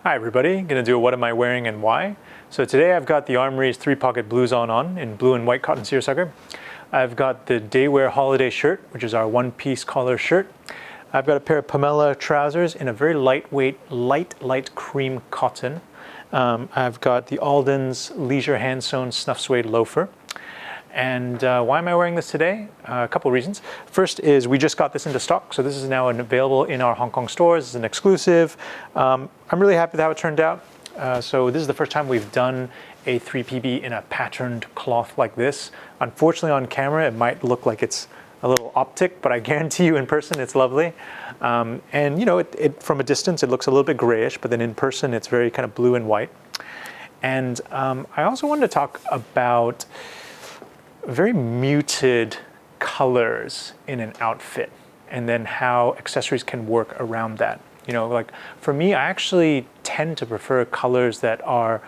Hi everybody, gonna do a what am I wearing and why. So today I've got the Armoury's 3-pocket blouson on in blue and white cotton seersucker. I've got the Daywear holiday shirt, which is our one-piece collar shirt. I've got a pair of Pomela trousers in a very lightweight, light cream cotton. I've got the Alden's leisure hand-sewn snuff suede loafer. And why am I wearing this today? A couple reasons. First is we just got this into stock, so this is now available in our Hong Kong stores. It's an exclusive. I'm really happy with how it turned out. So this is the first time we've done a 3PB in a patterned cloth like this. Unfortunately on camera it might look like it's a little optic, but I guarantee you in person it's lovely. And you know, from a distance it looks a little bit grayish, but then in person it's very kind of blue and white. And I also wanted to talk about very muted colors in an outfit and then how accessories can work around that. You know, like for me, I actually tend to prefer colors that are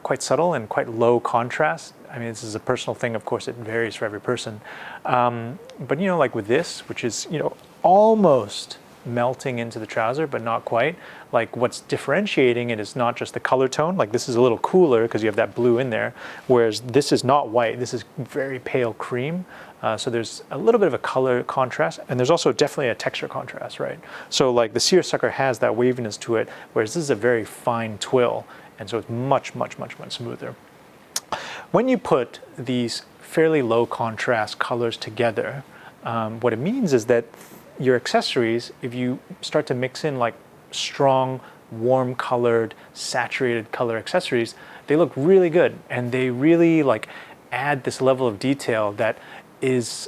quite subtle and quite low contrast. I mean, this is a personal thing, of course, it varies for every person. But you know, like with this, which is, you know, almost melting into the trouser, but not quite. Like what's differentiating it is not just the color tone, like this is a little cooler because you have that blue in there, whereas this is not white, this is very pale cream. So there's a little bit of a color contrast, and there's also definitely a texture contrast, right? So like the seersucker has that waviness to it, whereas this is a very fine twill, and so it's much smoother. When you put these fairly low contrast colors together, what it means is that your accessories, if you start to mix in like strong, warm colored, saturated color accessories, they look really good, and they really like add this level of detail that is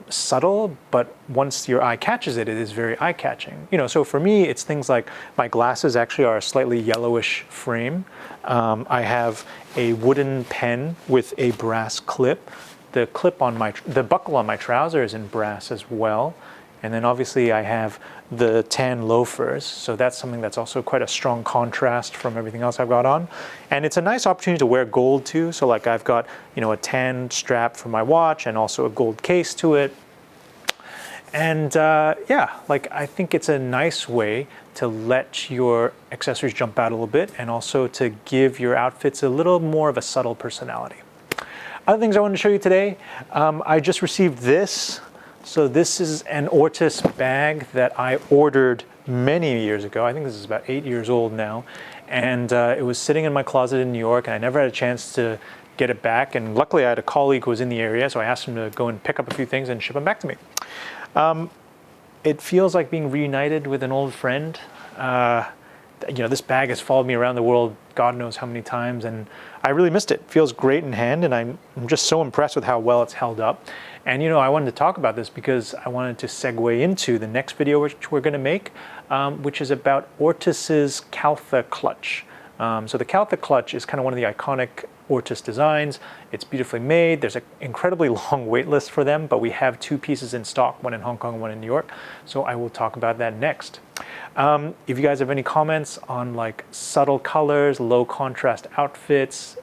subtle, but once your eye catches it, it is very eye-catching. You know, so for me, it's things like my glasses actually are a slightly yellowish frame. I have a wooden pen with a brass clip. The buckle on my trouser is in brass as well. And then obviously I have the tan loafers, so that's something that's also quite a strong contrast from everything else I've got on. And it's a nice opportunity to wear gold too, so like I've got, you know, a tan strap for my watch and also a gold case to it. And yeah, like I think it's a nice way to let your accessories jump out a little bit and also to give your outfits a little more of a subtle personality. Other things I wanted to show you today, I just received this. So this is an Ortis bag that I ordered many years ago. I think this is about 8 years old now. And it was sitting in my closet in New York, and I never had a chance to get it back. And luckily I had a colleague who was in the area, so I asked him to go and pick up a few things and ship them back to me. It feels like being reunited with an old friend. You know, this bag has followed me around the world God knows how many times, and I really missed it. It feels great in hand, and I'm just so impressed with how well it's held up. And you know, I wanted to talk about this because I wanted to segue into the next video which we're going to make, which is about Ortis's Caltha clutch. So the Caltha clutch is kind of one of the iconic Ortis designs. It's beautifully made. There's an incredibly long wait list for them, but we have 2 pieces in stock, one in Hong Kong, one in New York. So I will talk about that next. If you guys have any comments on like subtle colors, low contrast outfits,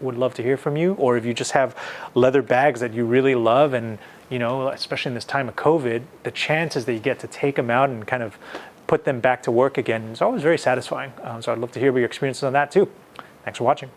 would love to hear from you. Or if you just have leather bags that you really love, and you know, especially in this time of COVID, the chances that you get to take them out and kind of put them back to work again is always very satisfying. So I'd love to hear about your experiences on that too. Thanks for watching.